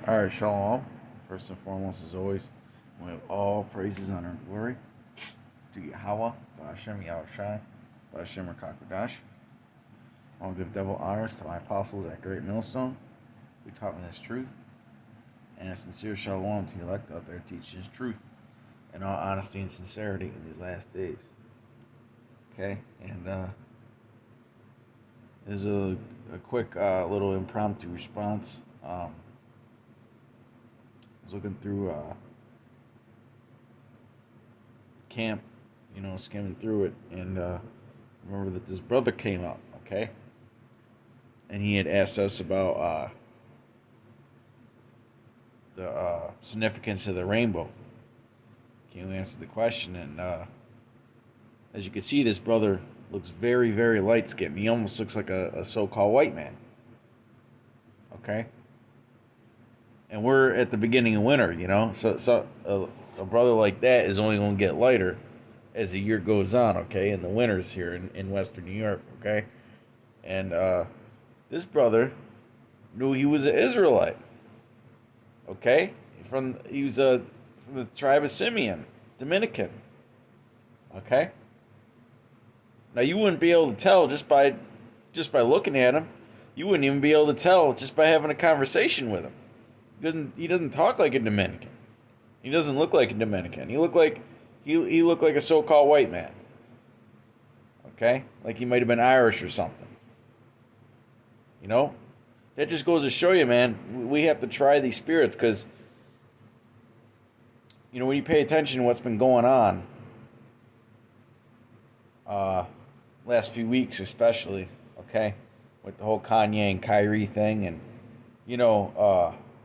All right, shalom. First and foremost, as always, we have all praises, honor, and glory to Yahweh, Ba'ashem Yahushai, Ba'ashem Rakakodash. I want to give double honors to my apostles at Great Millstone who taught me this truth, and a sincere shalom to the elect out there teaching this truth in all honesty and sincerity in these last days. Okay, and this is a quick little impromptu response. I was looking through camp, skimming through it, and remember that this brother came up, okay? And he had asked us about the significance of the rainbow. Can you answer the question? And as you can see, this brother looks very, very light-skinned. He almost looks like a so-called white man, okay? And we're at the beginning of winter, So a brother like that is only going to get lighter as the year goes on, okay? In the winters here in Western New York, okay? And this brother knew he was an Israelite, okay? He was from the tribe of Simeon, Dominican, okay? Now you wouldn't be able to tell just by looking at him. You wouldn't even be able to tell just by having a conversation with him. He doesn't talk like a Dominican. He doesn't look like a Dominican. He looked like a so-called white man. Okay? Like he might have been Irish or something. That just goes to show you, man, we have to try these spirits because, when you pay attention to what's been going on, last few weeks especially, okay, with the whole Kanye and Kyrie thing, and,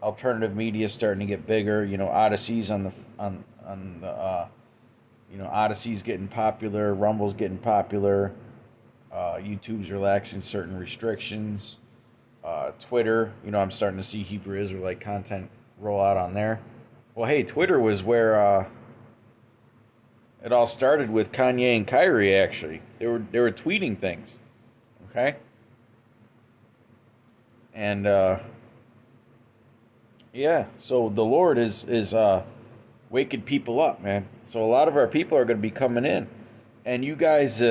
alternative media starting to get bigger. Odyssey's on the Odyssey's getting popular, Rumble's getting popular, YouTube's relaxing certain restrictions. Twitter, I'm starting to see Hebrew Israelite content roll out on there. Well, hey, Twitter was where it all started with Kanye and Kyrie. Actually, they were tweeting things, okay, and yeah. So the Lord is waking people up, man. So a lot of our people are going to be coming in, and you guys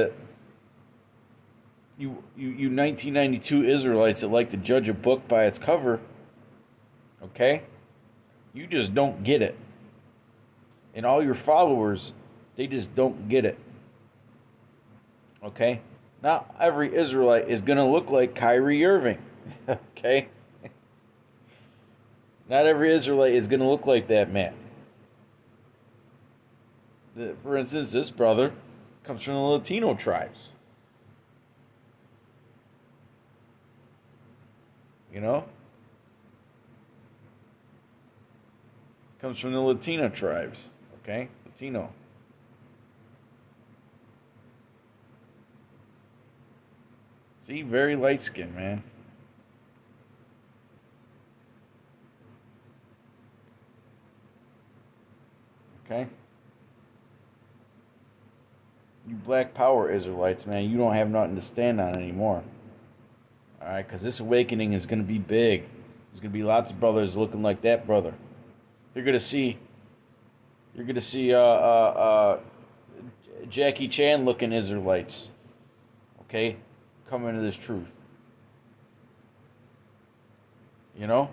you 1992 Israelites that like to judge a book by its cover, okay? You just don't get it. And all your followers, they just don't get it. Okay? Not every Israelite is going to look like Kyrie Irving. Okay? Not every Israelite is going to look like that man. For instance, this brother comes from the Latino tribes. Comes from the Latino tribes, okay? Latino. See, very light skinned, man. Okay? You Black Power Israelites, man, you don't have nothing to stand on anymore. Alright, because this awakening is going to be big. There's going to be lots of brothers looking like that brother. You're going to see Jackie Chan looking Israelites, okay, come into this truth. The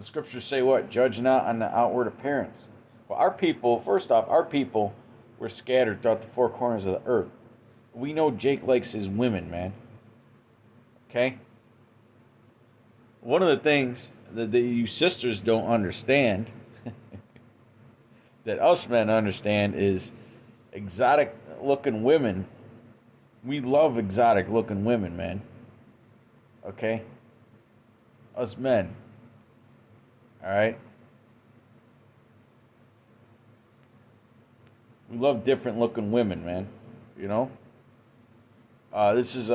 scriptures say what? Judge not on the outward appearance. Well, first off, our people were scattered throughout the four corners of the earth. We know Jake likes his women, man. Okay? One of the things that you sisters don't understand, that us men understand, is exotic looking women. We love exotic looking women, man. Okay? Us men. Alright? We love different looking women, man. This is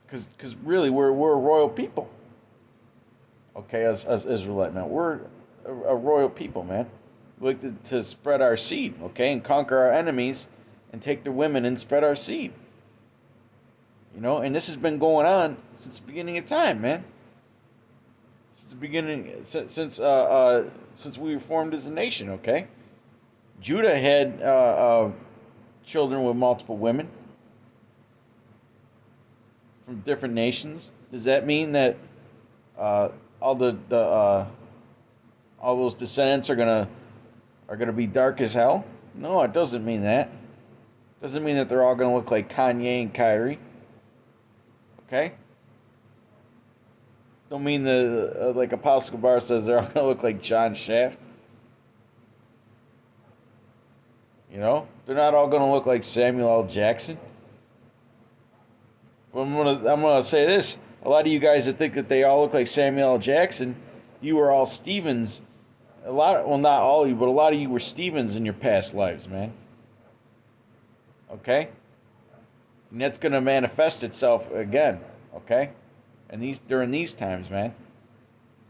because really we're a royal people. Okay, as Israelite, man, we're a royal people, man. We like to spread our seed, okay, and conquer our enemies, and take their women and spread our seed. You know, and this has been going on since the beginning of time, man. Since the beginning, since we were formed as a nation. Okay, Judah had children with multiple women from different nations. Does that mean that all the all those descendants are gonna be dark as hell? No, it doesn't mean that. Doesn't mean that they're all gonna look like Kanye and Kyrie. Okay. Don't mean the like Apostle Bar says they're all gonna look like John Shaft. You know, they're not all gonna look like Samuel L. Jackson. But I'm gonna say this: a lot of you guys that think that they all look like Samuel L. Jackson, you were all Stevens. Well, not all of you, but a lot of you were Stevens in your past lives, man. Okay, and that's gonna manifest itself again. Okay, and during these times, man.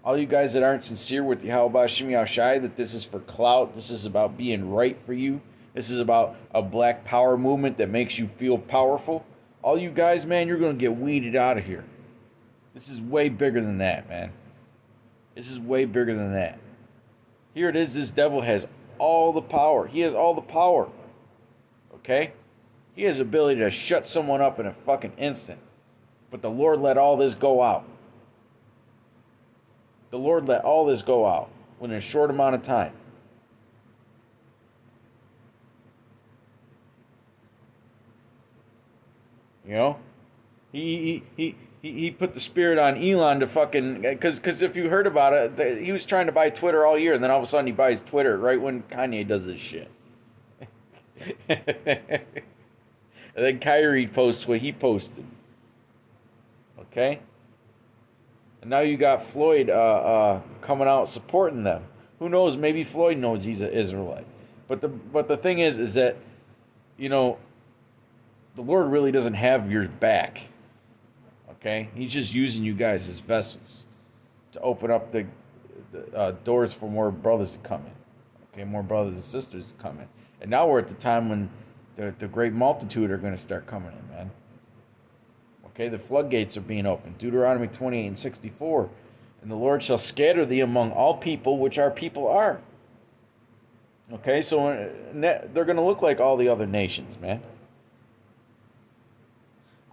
All you guys that aren't sincere with the Yahweh Shem Shai, that this is for clout, this is about being right for you, this is about a black power movement that makes you feel powerful. All you guys, man, you're going to get weeded out of here. This is way bigger than that, man. This is way bigger than that. Here it is, this devil has all the power. He has all the power. Okay? He has the ability to shut someone up in a fucking instant. But the Lord let all this go out. The Lord let all this go out within a short amount of time. You know, he put the spirit on Elon to fucking because if you heard about it, he was trying to buy Twitter all year, and then all of a sudden he buys Twitter right when Kanye does this shit. And then Kyrie posts what he posted. Okay. And now you got Floyd coming out supporting them. Who knows? Maybe Floyd knows he's an Israelite. But the thing is that, you know, the Lord really doesn't have your back. Okay? He's just using you guys as vessels to open up the doors for more brothers to come in. Okay? More brothers and sisters to come in. And now we're at the time when the great multitude are going to start coming in, man. Okay, the floodgates are being opened. Deuteronomy 28 and 64. And the Lord shall scatter thee among all people, which our people are. Okay, so they're going to look like all the other nations, man.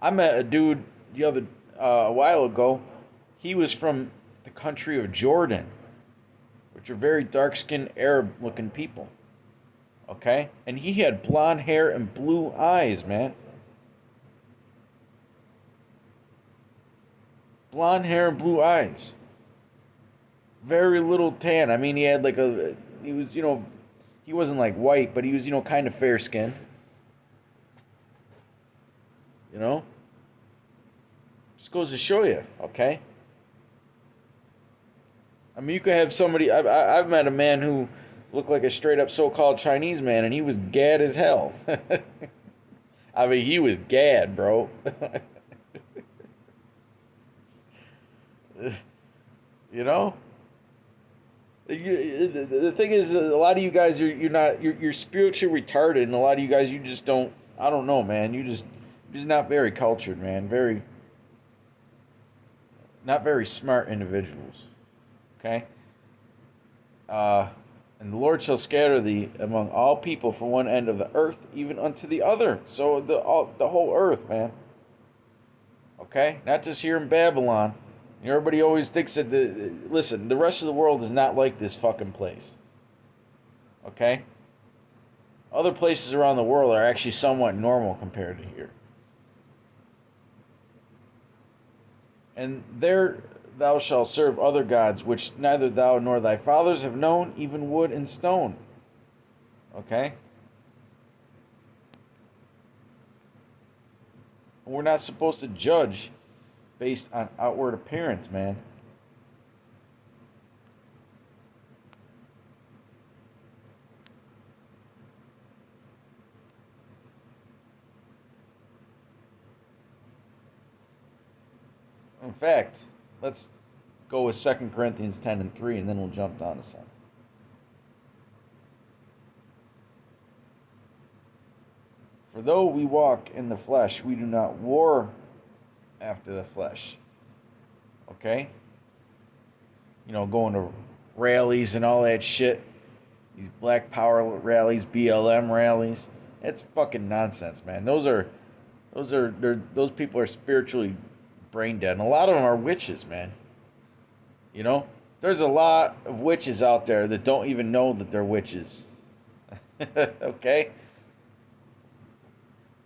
I met a dude a while ago. He was from the country of Jordan, which are very dark-skinned, Arab-looking people. Okay? And he had blonde hair and blue eyes, man. Blonde hair and blue eyes. Very little tan. I mean, he had like he was, he wasn't like white, but he was, kind of fair skinned. Just goes to show you, okay? I mean, you could have somebody, I've met a man who looked like a straight up so-called Chinese man, and he was gad as hell. I mean, he was gad, bro. The thing is, a lot of you guys you're spiritually retarded, and a lot of you guys you just don't. I don't know, man. You're just not very cultured, man. Not very smart individuals. Okay. And the Lord shall scatter thee among all people from one end of the earth even unto the other. So the whole earth, man. Okay, not just here in Babylon. Everybody always thinks that listen, the rest of the world is not like this fucking place. Okay? Other places around the world are actually somewhat normal compared to here. And there thou shalt serve other gods, which neither thou nor thy fathers have known, even wood and stone. Okay? We're not supposed to judge based on outward appearance, man. In fact, let's go with 2 Corinthians 10 and 3, and then we'll jump down to 7. For though we walk in the flesh, we do not war after the flesh. Okay? Going to rallies and all that shit. These Black Power rallies, BLM rallies. It's fucking nonsense, man. Those people are spiritually brain dead. And a lot of them are witches, man. There's a lot of witches out there that don't even know that they're witches. Okay?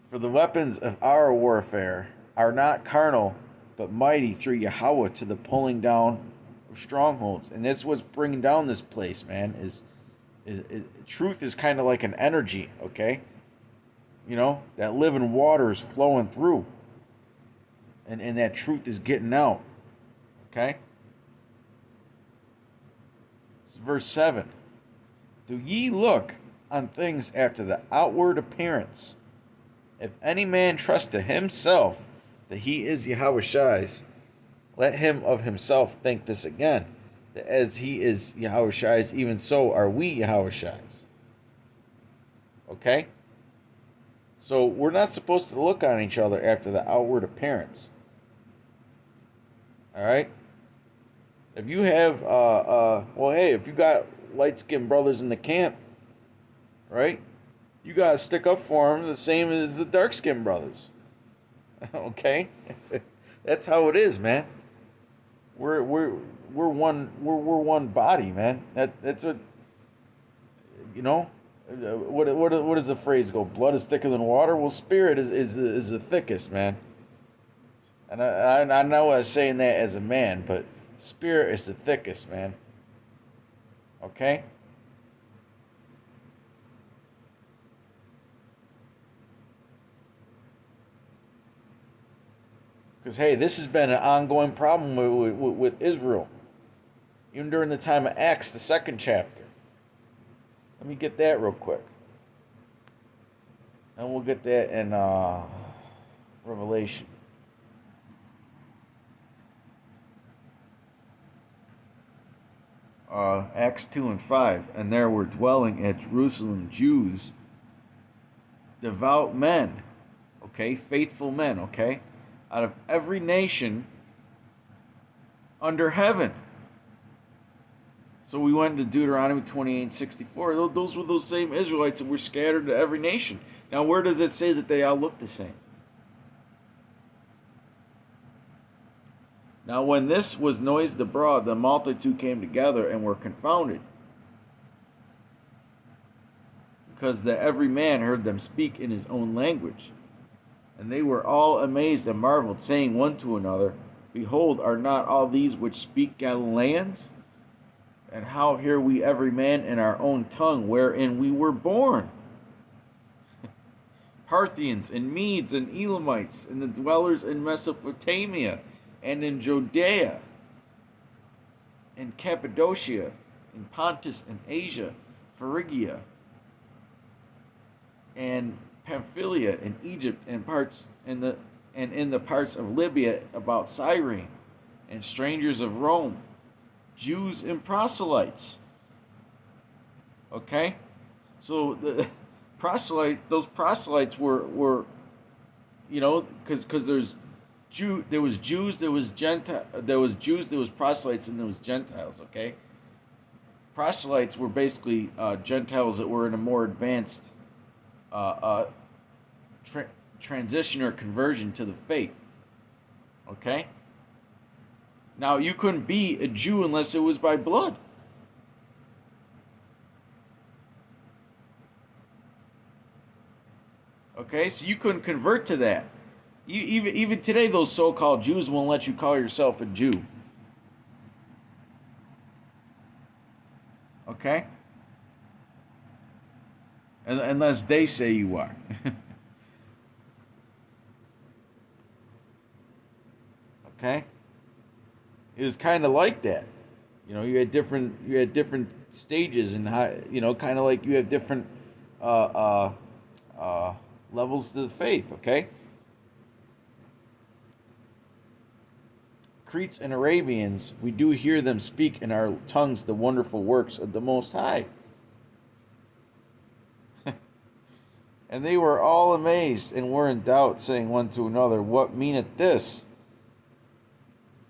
For the weapons of our warfare are not carnal, but mighty through Yahweh to the pulling down of strongholds. And that's what's bringing down this place, man, is truth is kind of like an energy, okay? That living water is flowing through. And that truth is getting out. Okay? It's verse 7. Do ye look on things after the outward appearance? If any man trust to himself that he is Yahushai's, let him of himself think this again, that as he is Yahushai's, even so are we Yahushai's. Okay? So we're not supposed to look on each other after the outward appearance. Alright? If you have, if you got light-skinned brothers in the camp, right? You gotta stick up for them the same as the dark-skinned brothers. Okay? That's how it is, man. We're one body, man. That's a, what does the phrase go? Blood is thicker than water. Well, spirit is the thickest, man. And I know I was saying that as a man, but spirit is the thickest, man. Okay? Because, hey, this has been an ongoing problem with Israel. Even during the time of Acts, the 2nd chapter. Let me get that real quick. And we'll get that in Revelation. Acts 2 and 5. And there were dwelling at Jerusalem Jews, devout men, okay, faithful men, okay, out of every nation under heaven. So we went into Deuteronomy 28:64. Those were those same Israelites that were scattered to every nation. Now, where does it say that they all look the same? Now, when this was noised abroad, the multitude came together and were confounded, because that every man heard them speak in his own language. And they were all amazed and marveled, saying one to another, Behold, are not all these which speak Galileans? And how hear we every man in our own tongue wherein we were born? Parthians and Medes and Elamites and the dwellers in Mesopotamia and in Judea and Cappadocia and Pontus and Asia, Phrygia and Pamphylia and Egypt and in the parts of Libya about Cyrene, and strangers of Rome, Jews and proselytes. Okay? So those proselytes were because there was Jews, there was proselytes, and there was Gentiles, okay? Proselytes were basically Gentiles that were in a more advanced transition or conversion to the faith. Okay? Now, you couldn't be a Jew unless it was by blood. Okay? So you couldn't convert to that. Even today, those so-called Jews won't let you call yourself a Jew. Okay? Unless they say you are. Okay? It was kind of like that. You had different stages, and how, kind of like you have different levels to the faith, okay? Cretes and Arabians, we do hear them speak in our tongues the wonderful works of the Most High. And they were all amazed and were in doubt, saying one to another, What meaneth this?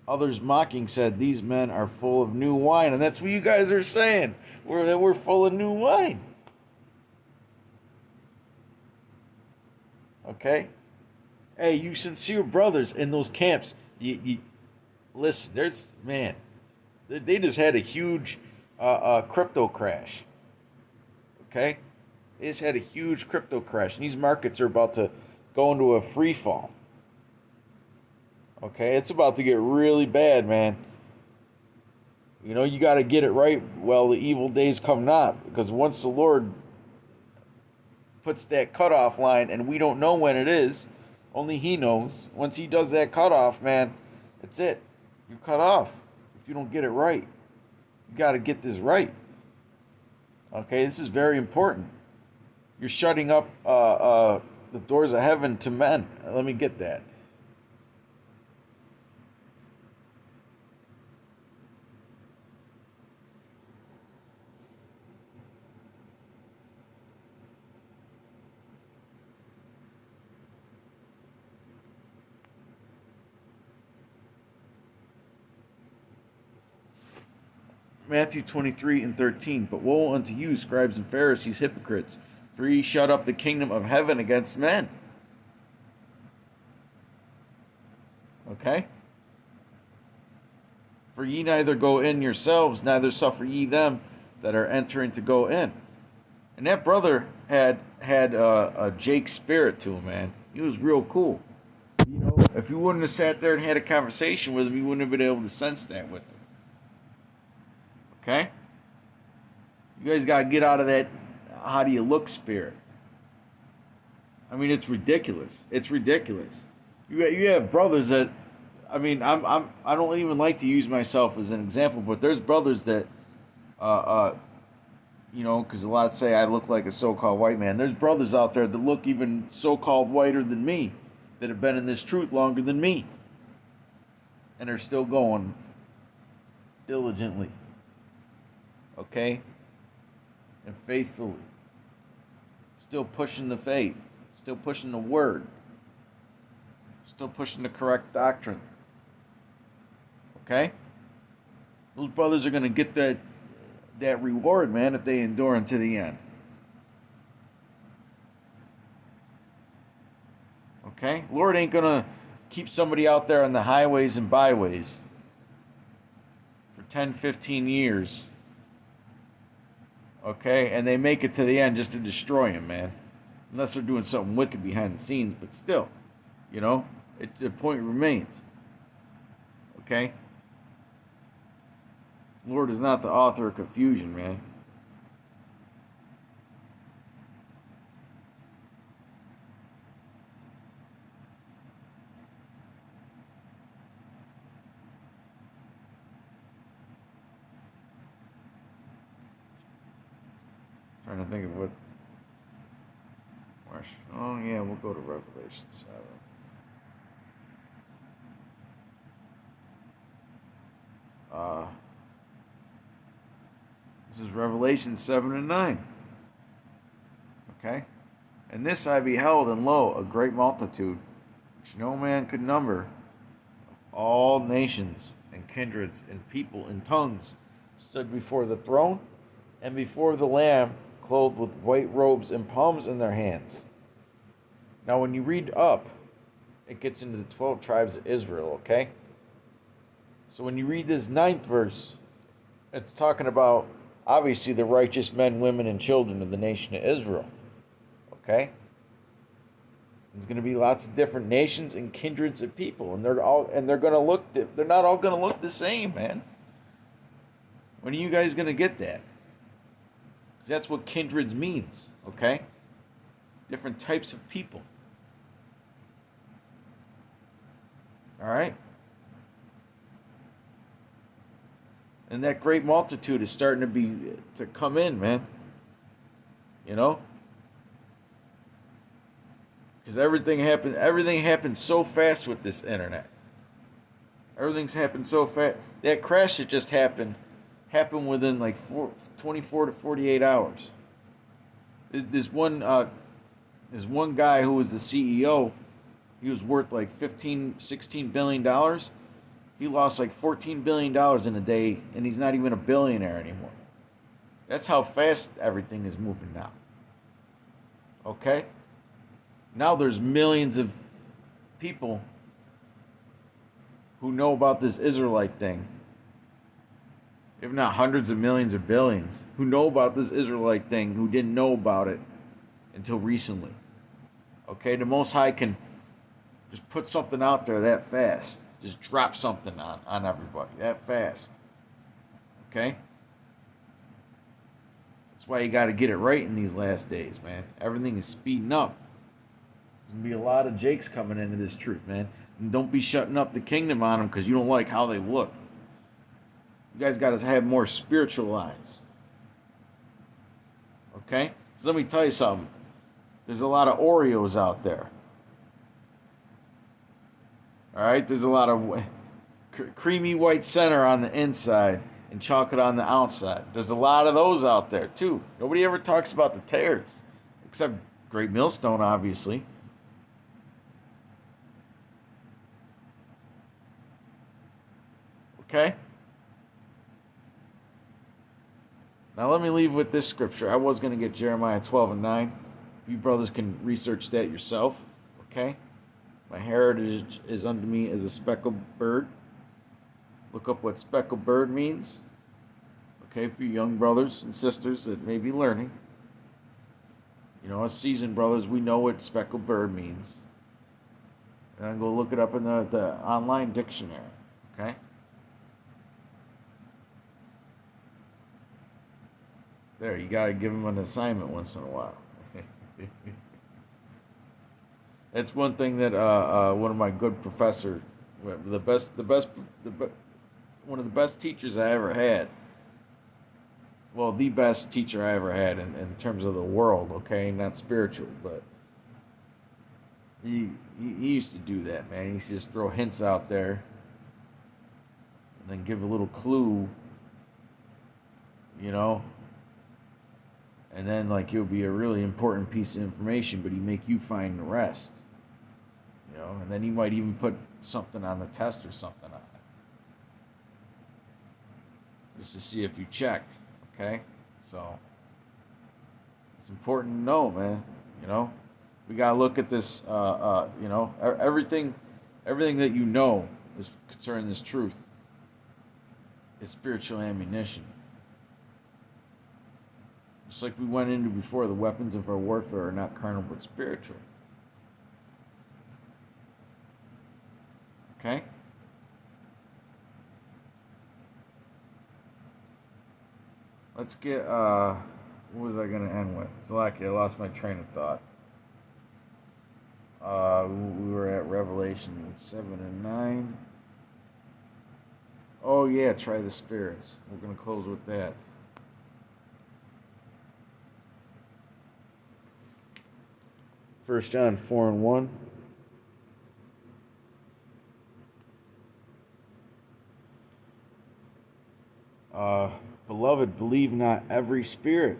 Others mocking said, "These men are full of new wine." And that's what you guys are saying. We're full of new wine. Okay? Hey, you sincere brothers in those camps, you listen, there's, man, they just had a huge crypto crash. Okay? They just had a huge crypto crash. And these markets are about to go into a free fall. Okay? It's about to get really bad, man. You know, you got to get it right while the evil days come not. Because once the Lord puts that cutoff line, and we don't know when it is, only He knows. Once He does that cutoff, man, that's it. You're cut off if you don't get it right. You got to get this right. Okay, this is very important. You're shutting up the doors of heaven to men. Let me get that. Matthew 23 and 13. But woe unto you, scribes and Pharisees, hypocrites, for ye shut up the kingdom of heaven against men. Okay? For ye neither go in yourselves, neither suffer ye them that are entering to go in. And that brother had a Jake spirit to him, man. He was real cool. You know, if you wouldn't have sat there and had a conversation with him, you wouldn't have been able to sense that with him. Okay? You guys got to get out of that how do you look spirit. I mean, it's ridiculous. It's ridiculous. You have brothers that, I mean, I don't even like to use myself as an example, but there's brothers that, you know, because a lot say I look like a so-called white man. There's brothers out there that look even so-called whiter than me, that have been in this truth longer than me, and are still going diligently. Okay? And faithfully. Still pushing the faith. Still pushing the word. Still pushing the correct doctrine. Okay? Those brothers are going to get that reward, man, if they endure unto the end. Okay? Lord ain't going to keep somebody out there on the highways and byways for 10, 15 years. Okay? And they make it to the end just to destroy him, man. Unless they're doing something wicked behind the scenes. But still, you know, the point remains. Okay? Lord is not the author of confusion, man. Trying to think of what. Oh yeah, we'll go to Revelation 7. This is Revelation 7 and 9. Okay? And this I beheld, and lo, a great multitude, which no man could number, all nations and kindreds and people and tongues, stood before the throne and before the Lamb, clothed with white robes and palms in their hands. Now, when you read up, it gets into the 12 tribes of Israel, okay? So when you read this 9th verse, it's talking about, obviously, the righteous men, women, and children of the nation of Israel, okay? There's going to be lots of different nations and kindreds of people, and they're going to look. They're not all going to look the same, man. When are you guys going to get that? Because that's what kindreds means, okay? Different types of people. All right? And that great multitude is starting to come in, man. You know? Because everything happened so fast with this internet. Everything's happened so fast. That crash that just happened within like 24 to 48 hours. This one guy who was the CEO, he was worth like $16 billion. He lost like $14 billion in a day, and he's not even a billionaire anymore. That's how fast everything is moving now. Okay? Now there's millions of people who know about this Israelite thing, if not hundreds of millions or billions, who know about this Israelite thing, who didn't know about it until recently. Okay? The Most High can just put something out there that fast. Just drop something on everybody that fast. Okay? That's why you got to get it right in these last days, man. Everything is speeding up. There's going to be a lot of Jakes coming into this truth, man. And don't be shutting up the kingdom on them because you don't like how they look. You guys got to have more spiritual eyes. Okay? So let me tell you something. There's a lot of Oreos out there. All right? There's a lot of creamy white center on the inside and chocolate on the outside. There's a lot of those out there, too. Nobody ever talks about the tares. Except Great Millstone, obviously. Okay? Now let me leave with this scripture. I was going to get Jeremiah 12 and 9. You brothers can research that yourself. Okay? My heritage is unto me as a speckled bird. Look up what speckled bird means. Okay, for you young brothers and sisters that may be learning. You know, us seasoned brothers, we know what speckled bird means. And then go look it up in the online dictionary. Okay? There, you got to give them an assignment once in a while. That's one thing that one of my good professors, one of the best teachers I ever had. Well, the best teacher I ever had in terms of the world, okay, not spiritual, but he used to do that, man. He used to just throw hints out there and then give a little clue, you know, and then like it'll be a really important piece of information, but he'd make you find the rest, you know, and then he might even put something on the test or something on it, just to see if you checked. Okay, so it's important to know, man. You know, we gotta look at this. You know, everything that you know is concerning this truth is spiritual ammunition. Just like we went into before, the weapons of our warfare are not carnal but spiritual. Okay. Let's get, what was I going to end with? Zalaki, I lost my train of thought. We were at Revelation 7 and 9. Oh, yeah, try the spirits. We're going to close with that. First John 4 and 1. Beloved, believe not every spirit,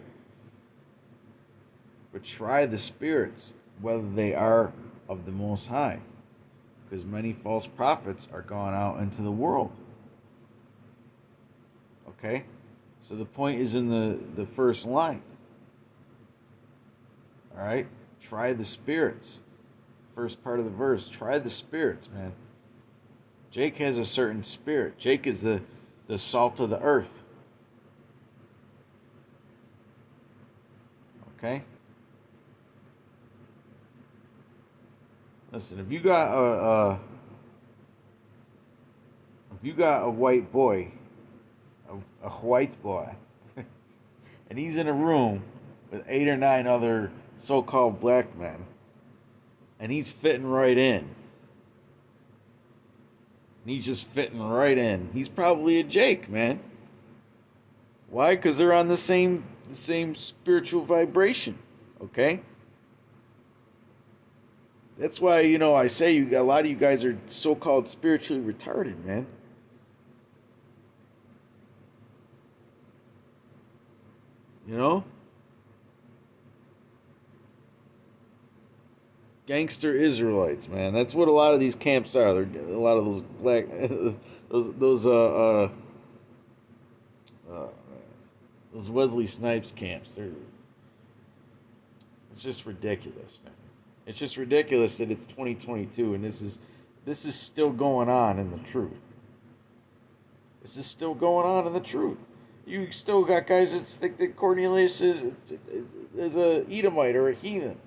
but try the spirits, whether they are of the Most High, because many false prophets are gone out into the world. Okay? So the point is in the first line. Alright? Try the spirits. First part of the verse. Try the spirits, man. Jake has a certain spirit. Jake is the salt of the earth. Okay? Listen, if you got a white boy, a white boy, and he's in a room with 8 or 9 other so-called black men, and he's fitting right in, and he's just fitting right in, he's probably a Jake, man. Why? Because they're on the same spiritual vibration. Okay? That's why, you know, I say a lot of you guys are so-called spiritually retarded, man. You know? Gangster Israelites, man. That's what a lot of these camps are. They're a lot of those black, uh, those Wesley Snipes camps. It's just ridiculous, man. It's just ridiculous that it's 2022 and this is still going on in the truth. This is still going on in the truth. You still got guys that think that Cornelius is a Edomite or a heathen,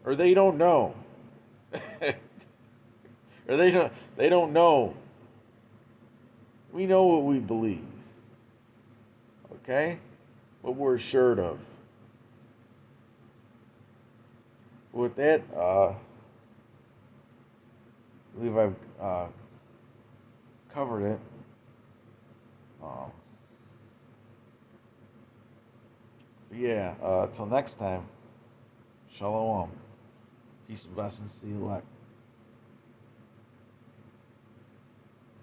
or they don't know, or they don't know. We know what we believe, okay? What we're assured of. With that, I believe I've covered it. Yeah, till next time, shalom. Peace and blessings to the elect.